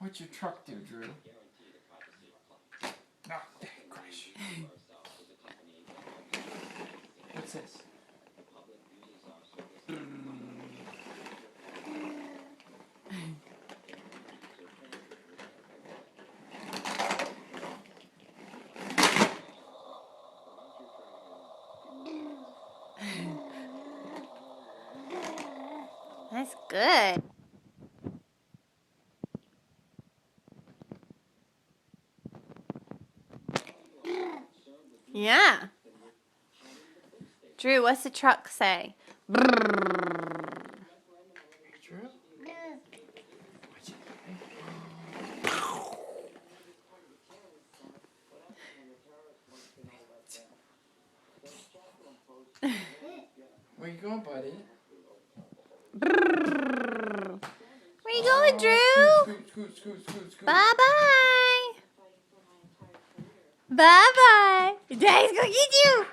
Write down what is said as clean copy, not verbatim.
What's your truck do, Drew? No, crash. What's this? That's good. Yeah. Drew, what's the truck say? Drew? Where you going, buddy? Where you going, Drew? Scoot. Bye-bye. Bye-bye. Daddy's gonna get you.